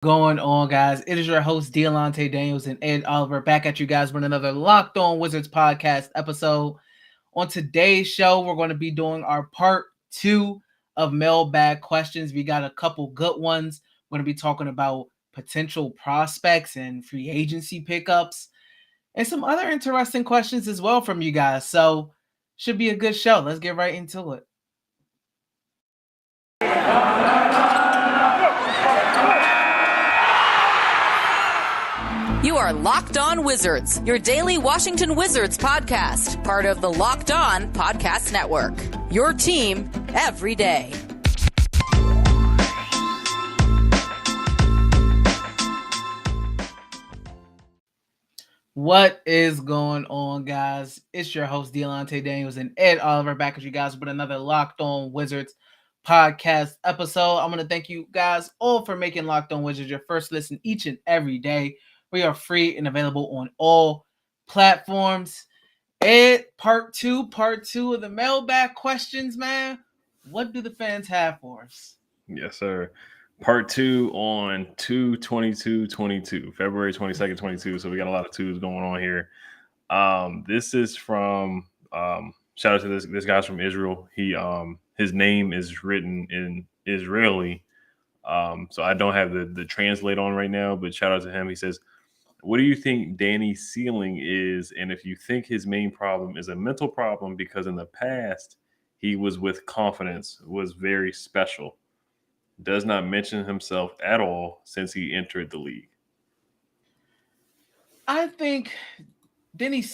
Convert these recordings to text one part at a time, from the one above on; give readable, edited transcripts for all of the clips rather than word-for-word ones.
Going on, guys? It is your host, Dialante Daniels and Ed Oliver, back at you guys with another Locked On Wizards podcast episode. On today's show, we're going to be doing our part two of mailbag questions. We got a couple good ones. We're going to be talking about potential prospects and free agency pickups and some other interesting questions as well from you guys. So, should be a good show. Let's get right into it. You are Locked On Wizards, your daily Washington Wizards podcast, part of the Locked On Podcast Network. Your team every day. What is going on, guys? It's your host, Dialante Daniels and Ed Oliver, back at you guys with another Locked On Wizards podcast episode. I'm going to thank you guys all for making Locked On Wizards your first listen each and every day. We are free and available on all platforms. Ed, part two of the mailbag questions, man. What do the fans have for us? Yes, sir. Part two on 2/22/22, February 22nd, 22. So we got a lot of twos going on here. This is from shout out to this guy's from Israel. His name is written in Israeli. So I don't have the translate on right now, but shout out to him. He says, what do you think Danny's ceiling is? And if you think his main problem is a mental problem, because in the past he was with confidence, was very special, does not mention himself at all since he entered the league. I think Deni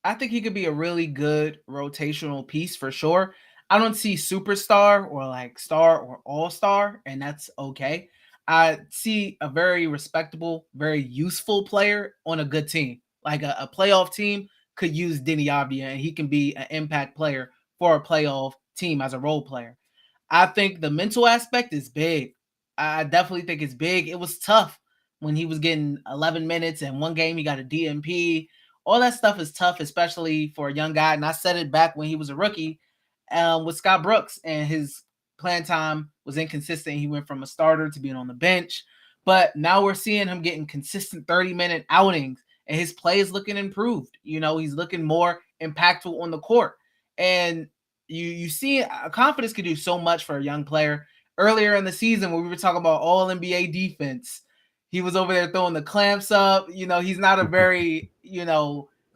I think he could be a really good rotational piece for sure. I don't see superstar or like star or all-star, and that's okay. I see a very respectable, very useful player on a good team. Like a playoff team could use Deni Avdija, and he can be an impact player for a playoff team as a role player. I think the mental aspect is big. I definitely think it's big. It was tough when he was getting 11 minutes and one game he got a DMP. All that stuff is tough, especially for a young guy. And I said it back when he was a rookie with Scott Brooks, and his playing time was inconsistent. He went from a starter to being on the bench. But now we're seeing him getting consistent 30-minute outings, and his play is looking improved. You know, he's looking more impactful on the court. And you see confidence can do so much for a young player. Earlier in the season, when we were talking about all NBA defense, he was over there throwing the clamps up. You know, he's not a very,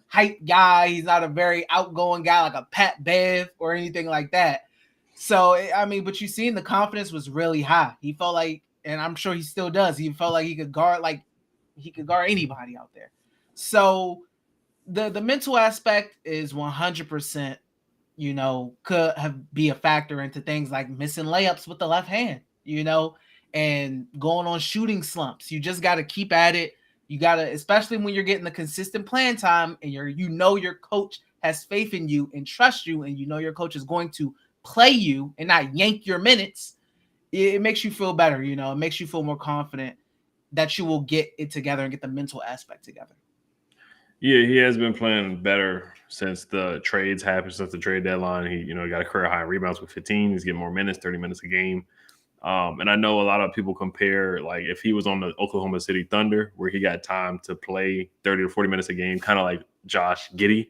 hype guy. He's not a very outgoing guy like a Pat Bev or anything like that. So, I mean, but you seen the confidence was really high. He felt like, and I'm sure he still does, he felt like he could guard anybody out there. So the mental aspect is 100%, could be a factor into things like missing layups with the left hand, and going on shooting slumps. You just got to keep at it. You got to, especially when you're getting the consistent playing time and your coach has faith in you and trusts you, and your coach is going to play you and not yank your minutes. It makes you feel better. It makes you feel more confident that you will get it together and get the mental aspect together. Yeah, he has been playing better since the trades happened, since the trade deadline. He, got a career high rebounds with 15. He's getting more minutes, 30 minutes a game. And I know a lot of people compare, like, if he was on the Oklahoma City Thunder, where he got time to play 30 to 40 minutes a game, kind of like Josh Giddey,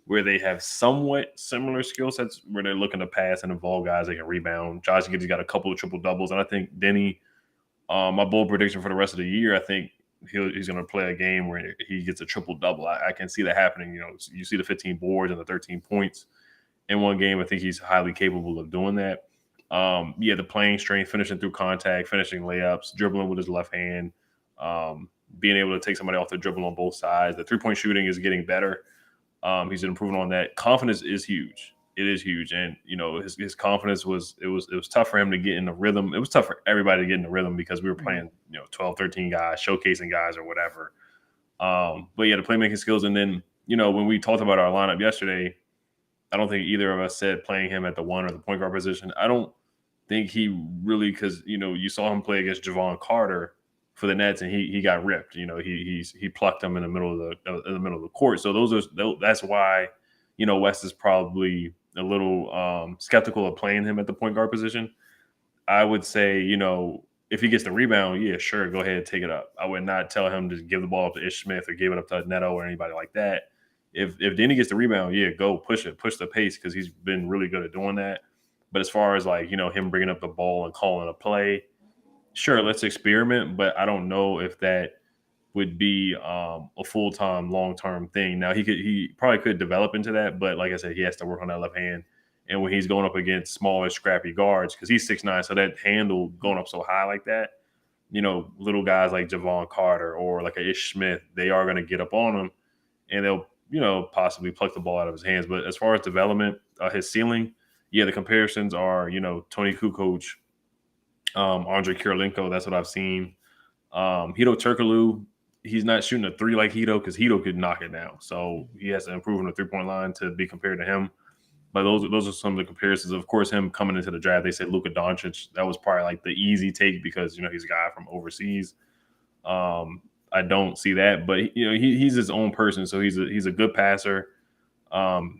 where they have somewhat similar skill sets, where they're looking to pass and involve guys that can rebound. Josh Giddey's got a couple of triple doubles, and I think Deni, my bold prediction for the rest of the year, I think he's going to play a game where he gets a triple double. I can see that happening. You see the 15 boards and the 13 points in one game. I think he's highly capable of doing that. The playing strength, finishing through contact, finishing layups, dribbling with his left hand, being able to take somebody off the dribble on both sides. The three-point shooting is getting better. He's improving on that. Confidence is huge. It is huge. And, his confidence was tough for him to get in the rhythm. It was tough for everybody to get in the rhythm because we were playing, 12, 13 guys, showcasing guys or whatever. But yeah, the playmaking skills. And then, when we talked about our lineup yesterday, I don't think either of us said playing him at the one or the point guard position. I don't think he really, because, you saw him play against Javon Carter for the Nets, and he got ripped. He plucked him in the middle of the court. So that's why, West is probably a little skeptical of playing him at the point guard position. I would say, if he gets the rebound, yeah, sure, go ahead and take it up. I would not tell him to give the ball up to Ish Smith or give it up to Neto or anybody like that. If Deni gets the rebound, yeah, go push the pace, because he's been really good at doing that. But as far as like, him bringing up the ball and calling a play, sure, let's experiment. But I don't know if that would be a full time, long term thing. Now he probably could develop into that, but like I said, he has to work on that left hand. And when he's going up against smaller, scrappy guards, because he's 6'9", so that handle going up so high like that, little guys like Javon Carter or like a Ish Smith, they are going to get up on him, and they'll possibly pluck the ball out of his hands. But as far as development, his ceiling, yeah, the comparisons are Tony Kukoc, Andre Kirilenko. That's what I've seen. Hito Turkoglu, he's not shooting a three like Hito, because Hito could knock it down. So he has to improve on the 3-point line to be compared to him. But those are some of the comparisons. Of course, him coming into the draft, they said Luka Doncic. That was probably like the easy take, because he's a guy from overseas. I don't see that, but he's his own person, so he's a good passer.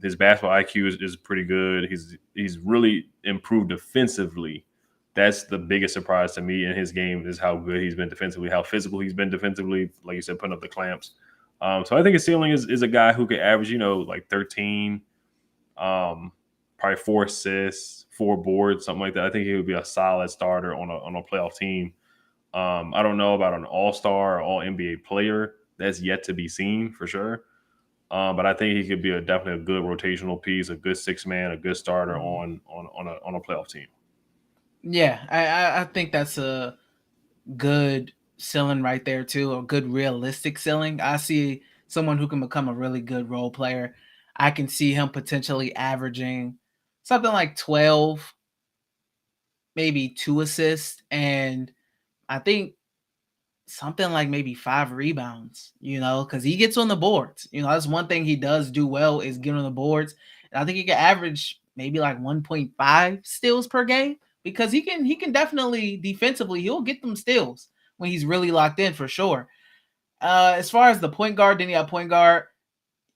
His basketball IQ is pretty good. He's really improved defensively. That's the biggest surprise to me in his game, is how good he's been defensively, how physical he's been defensively. Like you said, putting up the clamps. So I think his ceiling is a guy who could average, like 13, probably 4 assists, 4 boards, something like that. I think he would be a solid starter on a playoff team. I don't know about an all-star or all-NBA player. That's yet to be seen for sure. But I think he could be definitely a good rotational piece, a good 6-man, a good starter on a playoff team. Yeah, I think that's a good ceiling right there too, a good realistic ceiling. I see someone who can become a really good role player. I can see him potentially averaging something like 12, maybe 2 assists, and I think something like maybe 5 rebounds, because he gets on the boards. That's one thing he does do well, is get on the boards. And I think he can average maybe like 1.5 steals per game, because he can definitely defensively, he'll get them steals when he's really locked in for sure. As far as the point guard, Deni point guard,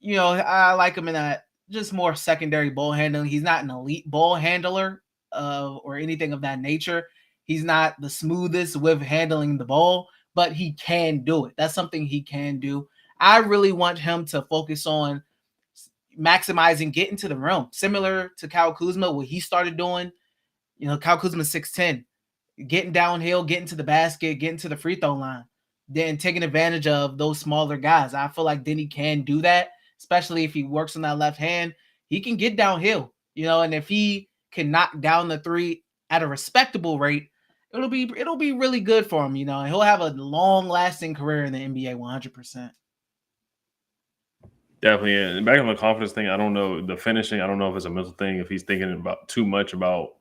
I like him in that just more secondary ball handling. He's not an elite ball handler or anything of that nature. He's not the smoothest with handling the ball, but he can do it. That's something he can do. I really want him to focus on maximizing getting to the rim, similar to Kyle Kuzma, what he started doing. Kyle Kuzma's 6'10", getting downhill, getting to the basket, getting to the free throw line, then taking advantage of those smaller guys. I feel like Deni can do that, especially if he works on that left hand. He can get downhill, and if he can knock down the three at a respectable rate, it'll be really good for him, and he'll have a long-lasting career in the NBA 100%. Definitely. And back on the confidence thing, I don't know. The finishing, I don't know if it's a mental thing, if he's thinking about too much about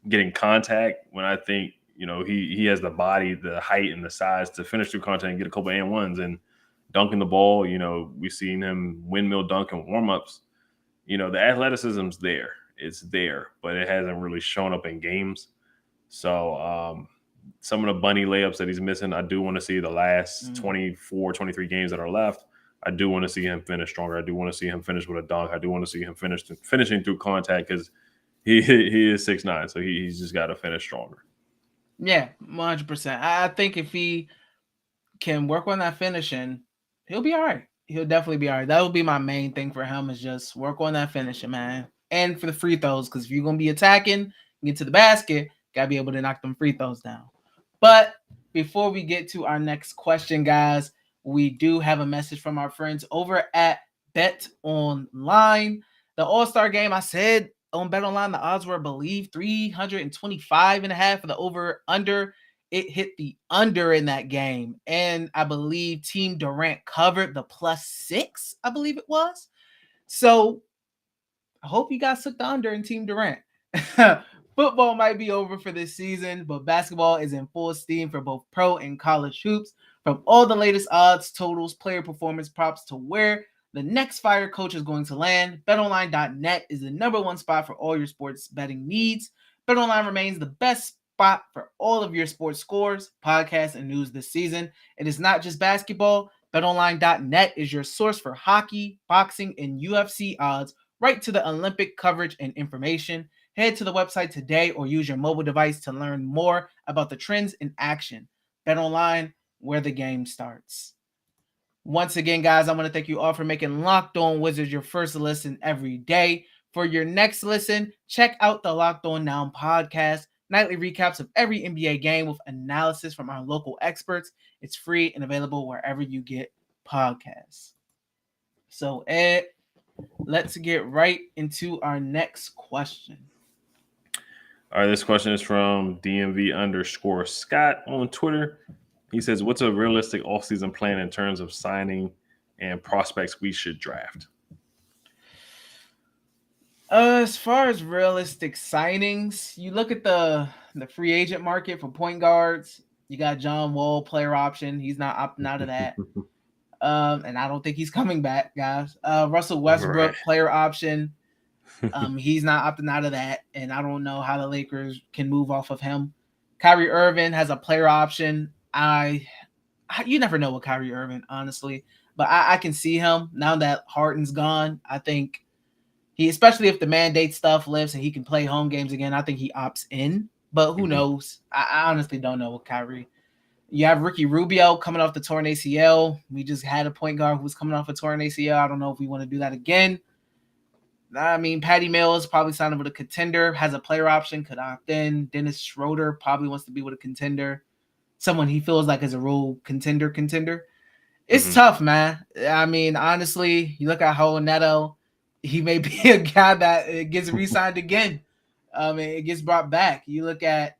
getting contact, when I think, he has the body, the height, and the size to finish through contact and get a couple and ones and dunking the ball. We've seen him windmill dunk in warm-ups. The athleticism's there. It's there, but it hasn't really shown up in games. So some of the bunny layups that he's missing, I do want to see the last 24, 23 games that are left. I do want to see him finish stronger. I do want to see him finish with a dunk. I do want to see him finishing through contact, because he is 6'9", so he's just got to finish stronger. Yeah, 100%. I think if he can work on that finishing, he'll be all right. He'll definitely be all right. That would be my main thing for him, is just work on that finishing, man. And for the free throws, because if you're going to be attacking, get to the basket, got to be able to knock them free throws down. But before we get to our next question, guys, we do have a message from our friends over at Bet Online. The All-Star game, I said on Bet Online, the odds were, I believe, 325.5 for the over-under. It hit the under in that game. And I believe Team Durant covered the +6, I believe it was. So I hope you guys took the under in Team Durant. Football might be over for this season, but basketball is in full steam for both pro and college hoops. From all the latest odds, totals, player performance props to where the next fire coach is going to land, BetOnline.net is the #1 spot for all your sports betting needs. BetOnline remains the best spot for all of your sports scores, podcasts, and news this season. It is not just basketball. BetOnline.net is your source for hockey, boxing, and UFC odds, right to the Olympic coverage and information. Head to the website today or use your mobile device to learn more about the trends in action. Bet online, where the game starts. Once again, guys, I want to thank you all for making Locked On Wizards your first listen every day. For your next listen, check out the Locked On Now podcast, nightly recaps of every NBA game with analysis from our local experts. It's free and available wherever you get podcasts. So, Ed, let's get right into our next question. All right, this question is from DMV_Scott on Twitter. He says, what's a realistic offseason plan in terms of signing and prospects we should draft? As far as realistic signings, you look at the free agent market for point guards. You got John Wall, player option. He's not opting out of that. And I don't think he's coming back, guys. Russell Westbrook, right. Player option. He's not opting out of that, and I don't know how the Lakers can move off of him. Kyrie Irving has a player option. You never know with Kyrie Irving, honestly, but I can see him now that Harden's gone. I think especially if the mandate stuff lifts and he can play home games again, I think he opts in. But who knows? I honestly don't know with Kyrie. You have Ricky Rubio coming off the torn ACL. We just had a point guard who was coming off a torn ACL. I don't know if we want to do that again. I mean, Patty Mills probably signed with a contender, has a player option, could opt in. Dennis Schroeder probably wants to be with a contender, someone he feels like is a real contender. It's tough, man. I mean, honestly, you look at Raul Neto, he may be a guy that gets re-signed again. It gets brought back. You look at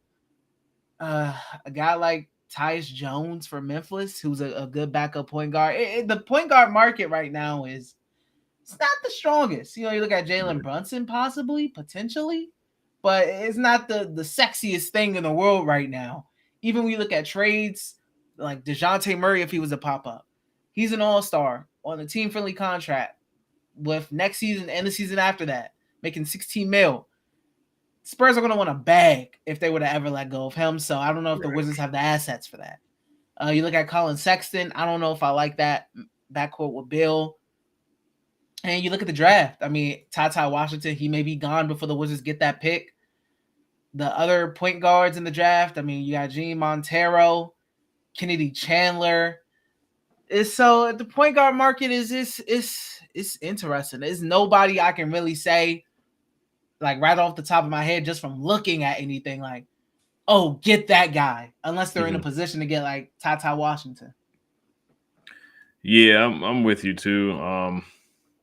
a guy like Tyus Jones for Memphis, who's a good backup point guard. The point guard market right now it's not the strongest. You look at Jalen Brunson potentially, but it's not the sexiest thing in the world right now. Even when you look at trades, like DeJounte Murray, if he was a pop-up, he's an all-star on a team-friendly contract with next season and the season after that, making $16 million. Spurs are going to want a bag if they were to ever let go of him, so I don't know if the Wizards have the assets for that. You look at Colin Sexton, I don't know if I like that backcourt with Bill. And you look at the draft. I mean, Ty Washington, he may be gone before the Wizards get that pick. The other point guards in the draft, I mean, you got Gene Montero, Kennedy Chandler. So the point guard market is interesting. There's nobody I can really say, like right off the top of my head, just from looking at anything, like, oh, get that guy, unless they're in a position to get like Ty Washington. Yeah, I'm with you too.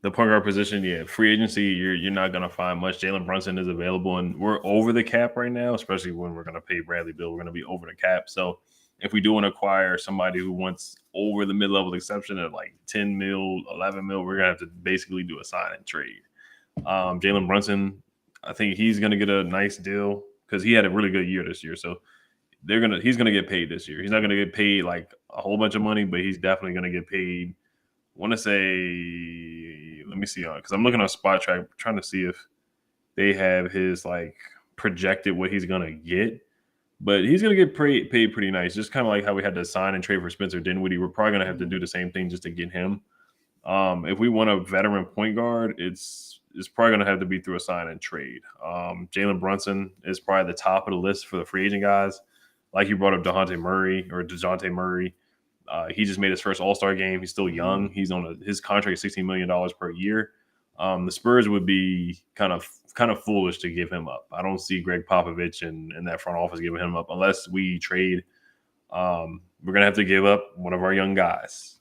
The point guard position, free agency, you're not going to find much. Jalen Brunson is available, and we're over the cap right now, especially when we're going to pay Bradley Beal. We're going to be over the cap. So if we do want to acquire somebody who wants over the mid-level exception at like 10 mil, 11 mil, we're going to have to basically do a sign and trade. Jalen Brunson, I think he's going to get a nice deal because he had a really good year this year. So he's going to get paid this year. He's not going to get paid like a whole bunch of money, but he's definitely going to get paid. I want to say, let me see, because I'm looking on Spot Track, trying to see if they have his like projected what he's gonna get. But he's gonna get paid pretty nice, just kind of like how we had to sign and trade for Spencer Dinwiddie. We're probably gonna have to do the same thing just to get him. If we want a veteran point guard, it's probably gonna have to be through a sign and trade. Jalen Brunson is probably the top of the list for the free agent guys. Like you brought up DeJounte Murray. He just made his first All-Star game. He's still young. He's on his contract is $16 million per year. The Spurs would be kind of foolish to give him up. I don't see Greg Popovich and that front office giving him up unless we trade. We're gonna have to give up one of our young guys.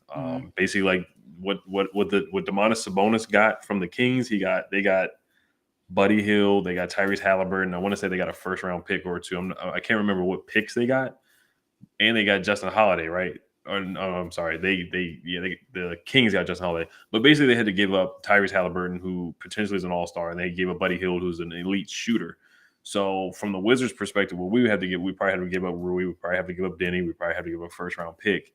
Basically, like what Domantas Sabonis got from the Kings. They got Buddy Hield. They got Tyrese Halliburton. I want to say they got a first-round pick or two. I can't remember what picks they got, and they got Justin Holiday, right? I'm sorry. The Kings got Justin Holiday, but basically they had to give up Tyrese Halliburton, who potentially is an all-star, and they gave up Buddy Hield, who's an elite shooter. So from the Wizards' perspective, what we would have to give, we probably have to give up Rui, we probably have to give up Deni, we probably have to give up a first-round pick,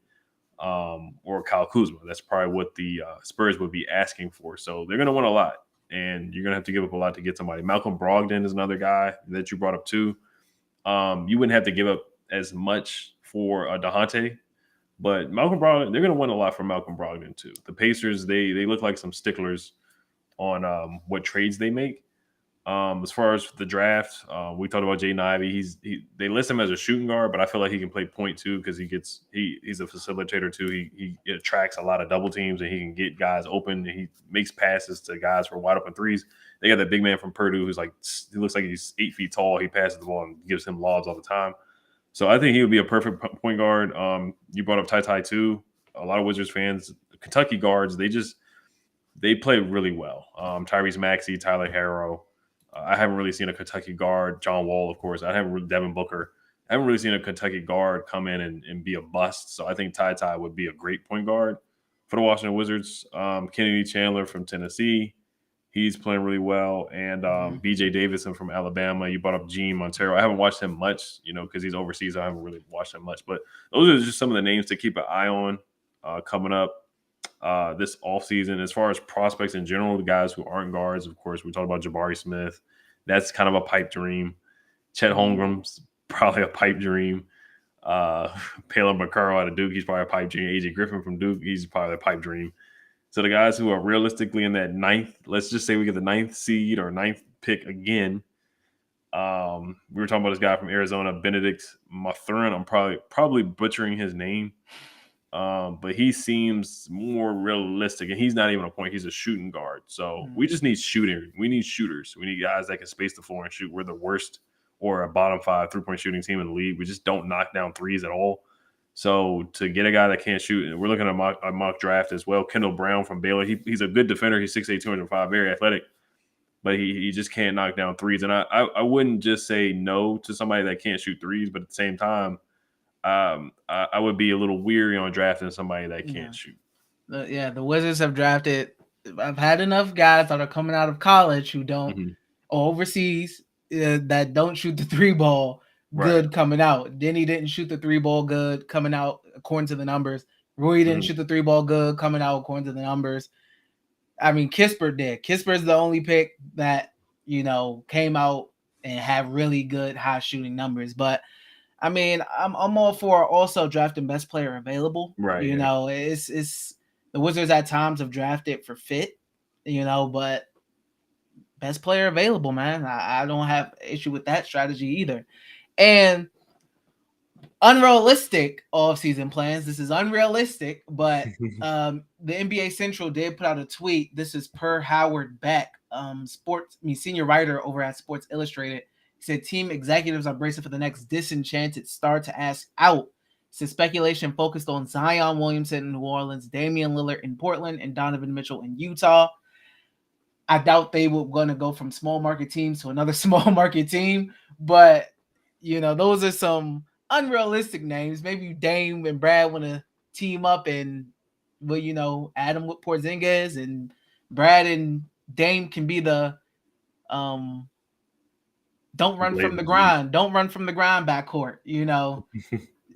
or Kyle Kuzma. That's probably what the Spurs would be asking for. So they're going to want a lot, and you're going to have to give up a lot to get somebody. Malcolm Brogdon is another guy that you brought up too. You wouldn't have to give up as much for DeJounte. But Malcolm Brogdon, they're going to win a lot from Malcolm Brogdon too. The Pacers, they look like some sticklers on what trades they make. As far as the draft, we talked about Jaden Ivey. They list him as a shooting guard, but I feel like he can play point too because he's a facilitator too. He attracts a lot of double teams and he can get guys open. And he makes passes to guys for wide open threes. They got that big man from Purdue who's he looks like he's 8 feet tall. He passes the ball and gives him lobs all the time. So I think he would be a perfect point guard. You brought up Ty too. A lot of Wizards fans, Kentucky guards, they play really well. Tyrese Maxey, Tyler Harrow. I haven't really seen a Kentucky guard, John Wall, of course. I haven't really, Devin Booker. I haven't really seen a Kentucky guard come in and be a bust. So I think Ty would be a great point guard for the Washington Wizards. Kennedy Chandler from Tennessee. He's playing really well. And BJ Davison from Alabama. You brought up Gene Montero. I haven't watched him much, because he's overseas. I haven't really watched him much. But those are just some of the names to keep an eye on coming up this offseason. As far as prospects in general, the guys who aren't guards, of course, we talked about Jabari Smith. That's kind of a pipe dream. Chet Holmgren's probably a pipe dream. Palin McCurl out of Duke, he's probably a pipe dream. AJ Griffin from Duke, he's probably a pipe dream. So the guys who are realistically in that ninth, let's just say we get the 9th seed or 9th pick again. We were talking about this guy from Arizona, Benedict Mathurin. I'm probably butchering his name. But he seems more realistic, and he's not even a point. He's a shooting guard. So we just need shooting. We need shooters. We need guys that can space the floor and shoot. We're the worst or a bottom 5 3-point shooting team in the league. We just don't knock down threes at all. So to get a guy that can't shoot, and we're looking at a mock draft as well. Kendall Brown from Baylor. He's a good defender. He's 6'8", 205, very athletic. But he just can't knock down threes. And I wouldn't just say no to somebody that can't shoot threes, but at the same time, I would be a little weary on drafting somebody that can't shoot. The Wizards have drafted. I've had enough guys that are coming out of college who don't, or overseas that don't shoot the 3-ball good coming out. Deni didn't shoot the 3-ball good coming out according to the numbers. Rui didn't shoot the 3-ball good coming out according to the numbers. I mean, Kispert did. Kispert's the only pick that came out and had really good high shooting numbers, but. I mean, I'm all for also drafting best player available. Right. It's the Wizards at times have drafted for fit, but best player available, man. I don't have issue with that strategy either. And unrealistic offseason plans. This is unrealistic, but the NBA Central did put out a tweet. This is per Howard Beck, senior writer over at Sports Illustrated. He said team executives are bracing for the next disenchanted star to ask out. Said speculation focused on Zion Williamson in New Orleans, Damian Lillard in Portland, and Donovan Mitchell in Utah. I doubt they were going to go from small market teams to another small market team, but those are some unrealistic names. Maybe Dame and Brad want to team up and add them with Porzingis, and Brad and Dame can be the don't run from the grind backcourt.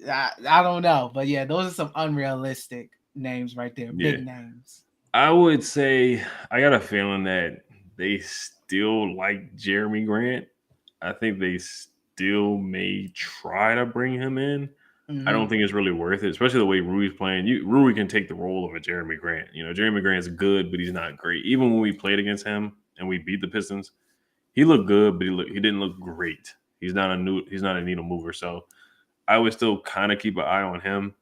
I don't know, but yeah, those are some unrealistic names right there. Big names. I would say I got a feeling that they still like Jeremy Grant. I think they still may try to bring him in. I don't think it's really worth it, especially the way Rui's playing. Rui can take the role of a Jeremy Grant. Jeremy Grant's good, but he's not great. Even when we played against him and we beat the Pistons, he looked good, but he didn't look great. He's not a needle mover. So I would still kind of keep an eye on him.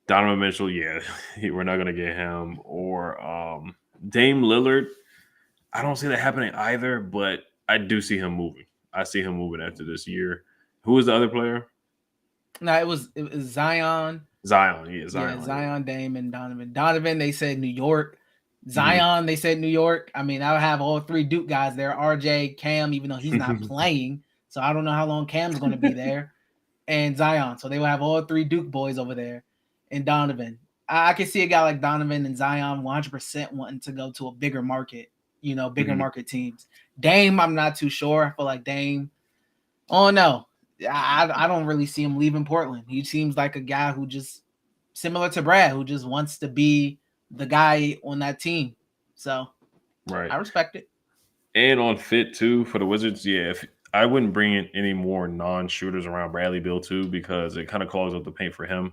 Donovan Mitchell, we're not going to get him. Or Dame Lillard, I don't see that happening either, but I do see him moving. I see him moving after this year. Who was the other player? No, it was Zion. Zion. Yeah, Zion, Dame, and Donovan. Donovan, they said New York. Zion, they said New York. I mean, I would have all 3 Duke guys there. RJ, Cam, even though he's not playing. So I don't know how long Cam's going to be there. And Zion. So they will have all 3 Duke boys over there. And Donovan. I can see a guy like Donovan and Zion 100% wanting to go to a bigger market, market teams. Dame, I'm not too sure. I feel like Dame, oh no. I don't really see him leaving Portland. He seems like a guy who just, similar to Brad, who just wants to be the guy on that team. So I respect it. And on fit too for the Wizards, if I wouldn't bring in any more non-shooters around Bradley Beal too, because it kind of clogs up the paint for him.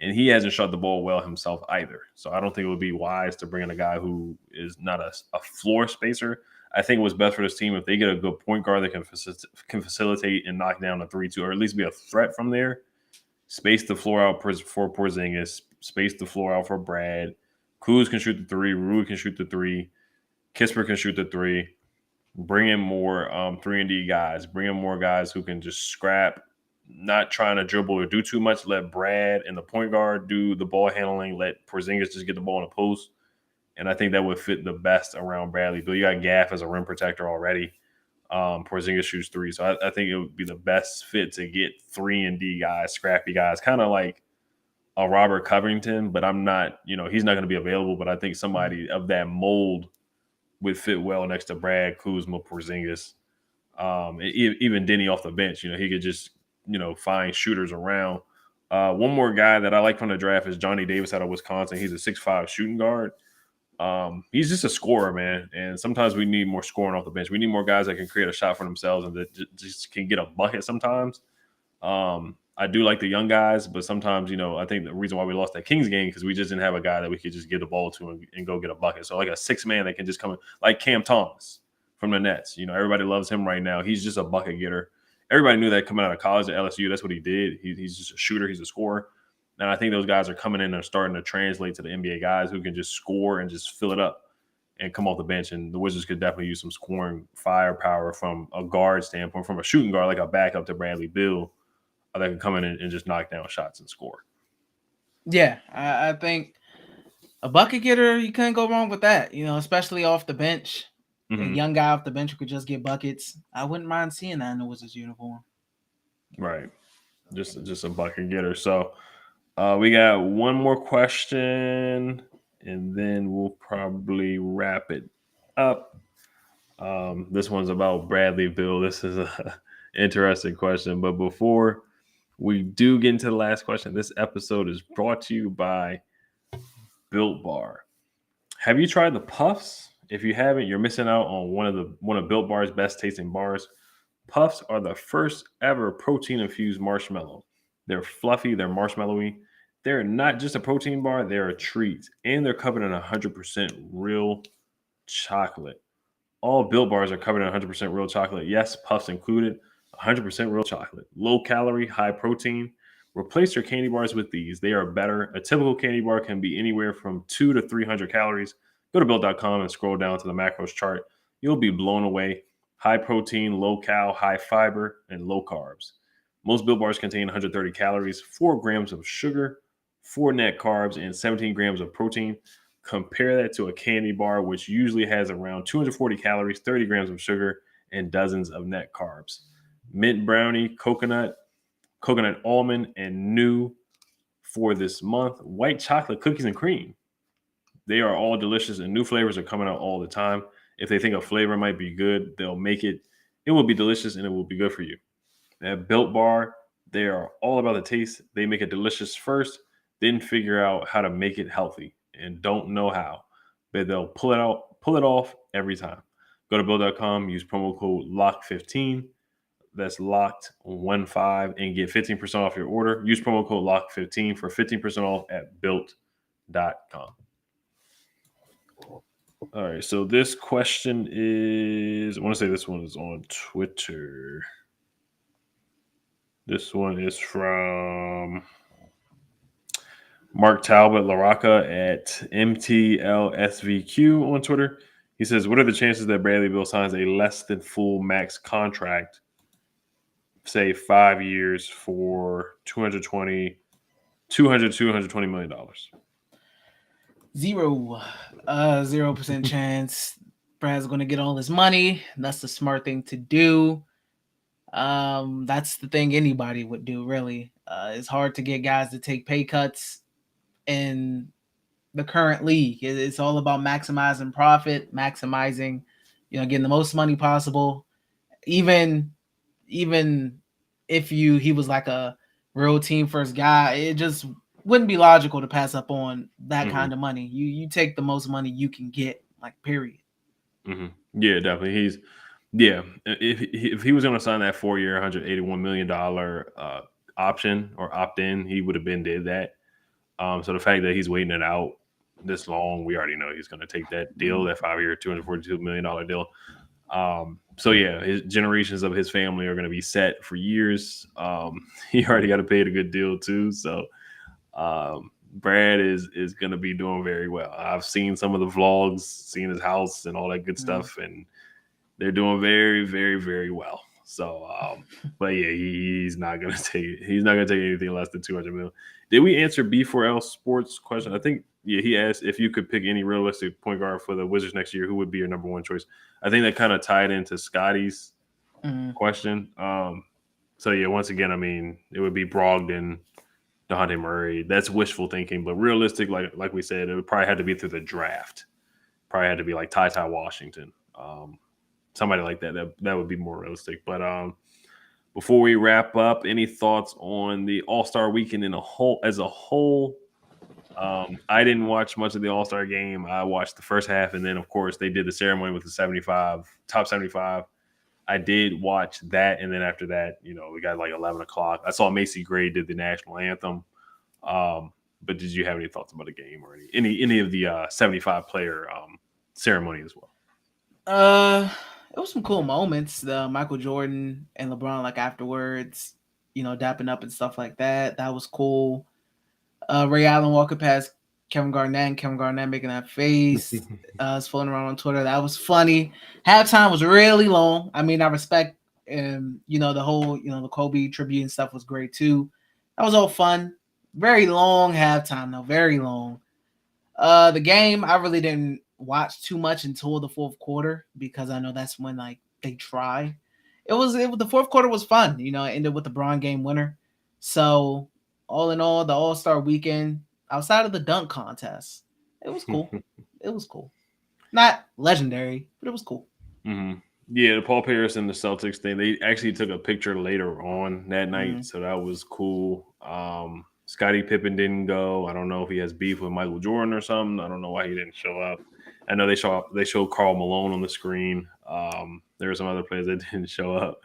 and he hasn't shot the ball well himself either. So I don't think it would be wise to bring in a guy who is not a floor spacer. I think what's best for this team if they get a good point guard that can facilitate and knock down a 3-2, or at least be a threat from there. Space the floor out for Porzingis. Space the floor out for Brad. Kuz can shoot the 3. Rui can shoot the 3. Kisper can shoot the 3. Bring in more 3-and-D guys. Bring in more guys who can just scrap, not trying to dribble or do too much. Let Brad and the point guard do the ball handling. Let Porzingis just get the ball in the post. And I think that would fit the best around Bradley Beal. You got Gaff as a rim protector already. Porzingis shoots 3. So I think it would be the best fit to get 3-and-D guys, scrappy guys, kind of like a Robert Covington, but I'm not, he's not going to be available. But I think somebody of that mold would fit well next to Brad, Kuzma, Porzingis, even Deni off the bench. He could just, find shooters around. One more guy that I like from the draft is Johnny Davis out of Wisconsin. He's a 6'5" shooting guard. He's just a scorer, man. And sometimes we need more scoring off the bench. We need more guys that can create a shot for themselves and that just can get a bucket sometimes. I do like the young guys, but sometimes, I think the reason why we lost that Kings game because we just didn't have a guy that we could just give the ball to and go get a bucket. So like a 6-man that can just come in, like Cam Thomas from the Nets. Everybody loves him right now. He's just a bucket getter. Everybody knew that coming out of college at LSU. That's what he did. He's just a shooter. He's a scorer. And I think those guys are coming in and starting to translate to the NBA guys who can just score and just fill it up and come off the bench. And the Wizards could definitely use some scoring firepower from a guard standpoint, from a shooting guard, like a backup to Bradley Beal, that can come in and just knock down shots and score. Yeah, I think a bucket getter, you couldn't go wrong with that, especially off the bench. A young guy off the bench who could just get buckets. I wouldn't mind seeing that in the Wizards uniform. Right. Just a bucket getter. So we got one more question, and then we'll probably wrap it up. This one's about Bradley Beal. This is an interesting question. But before we do get into the last question, this episode is brought to you by Built Bar. Have you tried the Puffs? If you haven't, you're missing out on one of Built Bar's best tasting bars. Puffs are the first ever protein-infused marshmallow. They're fluffy, they're marshmallowy. They're not just a protein bar, they're a treat. And they're covered in 100% real chocolate. All Built Bars are covered in 100% real chocolate. Yes, Puffs included. 100% real chocolate. Low calorie, high protein. Replace your candy bars with these. They are better. A typical candy bar can be anywhere from 200 to 300 calories. Go to Built.com and scroll down to the macros chart. You'll be blown away. High protein, low cal, high fiber, and low carbs. Most Built Bars contain 130 calories, 4 grams of sugar, 4 net carbs, and 17 grams of protein. Compare that to a candy bar, which usually has around 240 calories, 30 grams of sugar, and dozens of net carbs. Mint brownie, coconut almond, and new for this month, white chocolate cookies and cream. They are all delicious, and new flavors are coming out all the time. If they think a flavor might be good, they'll make it. It will be delicious, and it will be good for you. At Built Bar, they are all about the taste. They make it delicious first, then figure out how to make it healthy, and don't know how, but they'll pull it off every time. Go to Built.com, use promo code LOCK15. That's locked15 and get 15% off your order. Use promo code LOCK15 for 15% off at Built.com. All right, so this question is, I want to say this one is on Twitter. This one is from Mark Talbot LaRocca at MTLSVQ on Twitter. He says, what are the chances that Bradley Beal signs a less than full max contract, say 5 years for $220 million? 0% chance. Brad's going to get all his money. That's the smart thing to do. That's the thing anybody would do, really. It's hard to get guys to take pay cuts in the current league. It's all about maximizing profit, maximizing, getting the most money possible. Even if he was like a real team first guy, it just wouldn't be logical to pass up on that kind of money. You take the most money you can get, like, period. Yeah, definitely. If he was going to sign that 4-year, $181 million option or opt in, he would have been did that. So the fact that he's waiting it out this long, we already know he's going to take that deal, that 5-year, $242 million deal. So yeah, his generations of his family are going to be set for years. He already got paid a good deal too. So Brad is going to be doing very well. I've seen some of the vlogs, seen his house and all that good stuff, and they're doing very, very, very well. So, but yeah, he's not gonna take anything less than $200 million. Did we answer B4L Sports question? I think he asked if you could pick any realistic point guard for the Wizards next year, who would be your number one choice? I think that kind of tied into Scotty's question. So yeah, once again, I mean, it would be Brogdon, DeJounte Murray. That's wishful thinking, but realistic, like we said, it would probably have to be through the draft. Probably had to be like Ty Washington. Somebody like that would be more realistic. But before we wrap up, any thoughts on the All-Star weekend as a whole? I didn't watch much of the All-Star game. I watched the first half, and then of course they did the ceremony with the top 75. I did watch that, and then after that, we got like 11 o'clock. I saw Macy Gray did the national anthem. But did you have any thoughts about the game or any of the 75 player ceremony as well? It was some cool moments. The Michael Jordan and LeBron, like afterwards, dapping up and stuff like that. That was cool. Ray Allen walking past Kevin Garnett, and Kevin Garnett making that face. It's floating around on Twitter. That was funny. Halftime was really long. I mean, I respect, the whole, the Kobe tribute and stuff was great too. That was all fun. Very long halftime though. Very long. The game, I really didn't watch too much until the fourth quarter because I know that's when like they try. The fourth quarter was fun. It ended with the Bron game winner. So all in all, the All-Star weekend, outside of the dunk contest, it was cool. It was cool. Not legendary, but it was cool. Mm-hmm. Yeah, the Paul Pierce and the Celtics thing, they actually took a picture later on that night, so that was cool. Scottie Pippen didn't go. I don't know if he has beef with Michael Jordan or something. I don't know why he didn't show up. I know they showed Karl Malone on the screen. There were some other players that didn't show up.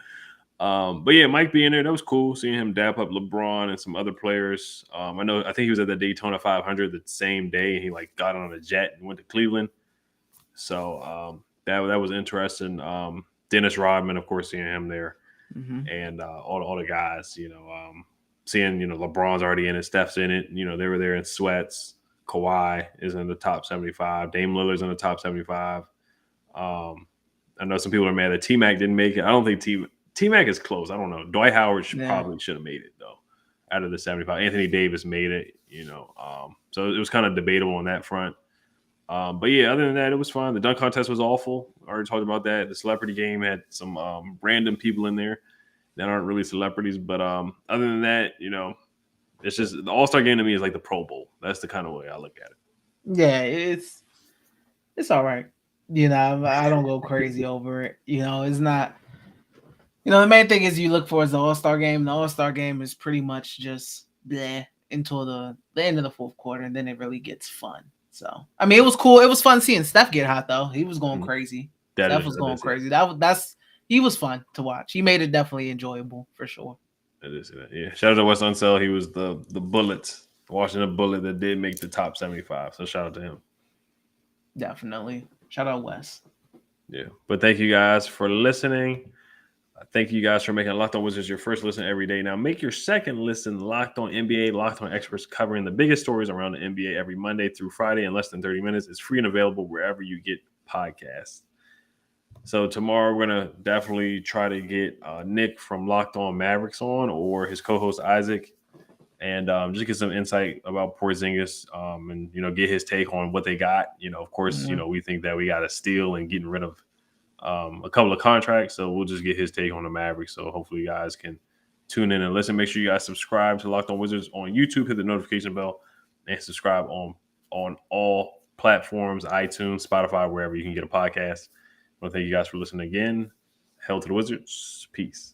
But yeah, Mike being there, that was cool. Seeing him dap up LeBron and some other players. I think he was at the Daytona 500 the same day. And he like got on a jet and went to Cleveland. So that was interesting. Dennis Rodman, of course, seeing him there, and all the guys. Seeing LeBron's already in it, Steph's in it. They were there in sweats. Kawhi is in the top 75. Dame Lillard's in the top 75. I know some people are mad that T-Mac didn't make it. I don't think T-Mac is close. I don't know. Dwight Howard probably should have made it though. Out of the 75, Anthony Davis made it. So it was kind of debatable on that front. But yeah, other than that, it was fun. The dunk contest was awful. I already talked about that. The celebrity game had some random people in there that aren't really celebrities. But other than that, it's just the All-Star game to me is like the Pro Bowl. That's the kind of way I look at it. Yeah, it's all right. I don't go crazy over it. It's not. The main thing is you look for is the All-Star game. The All-Star game is pretty much just bleh until the end of the fourth quarter, and then it really gets fun. So, I mean, it was cool. It was fun seeing Steph get hot, though. He was going crazy. Steph was going crazy. He was fun to watch. He made it definitely enjoyable for sure. That is it. Yeah. Shout out to Wes Unseld. He was the Bullets, Washington Bullet that did make the top 75. So shout out to him. Definitely. Shout out Wes. Yeah. But thank you guys for listening. Thank you guys for making Locked On Wizards your first listen every day. Now make your second listen Locked On NBA. Locked On experts covering the biggest stories around the NBA every Monday through Friday in less than 30 minutes. It's free and available wherever you get podcasts. So tomorrow we're going to definitely try to get Nick from Locked On Mavericks on, or his co-host Isaac, and just get some insight about Porzingis and, get his take on what they got. Of course, we think that we got to steal and getting rid of a couple of contracts, so we'll just get his take on the Mavericks. So hopefully you guys can tune in and listen. Make sure you guys subscribe to Locked On Wizards on YouTube, hit the notification bell, and subscribe on all platforms, iTunes, Spotify, wherever you can get a podcast. I want to thank you guys for listening again. Hell to the Wizards. Peace.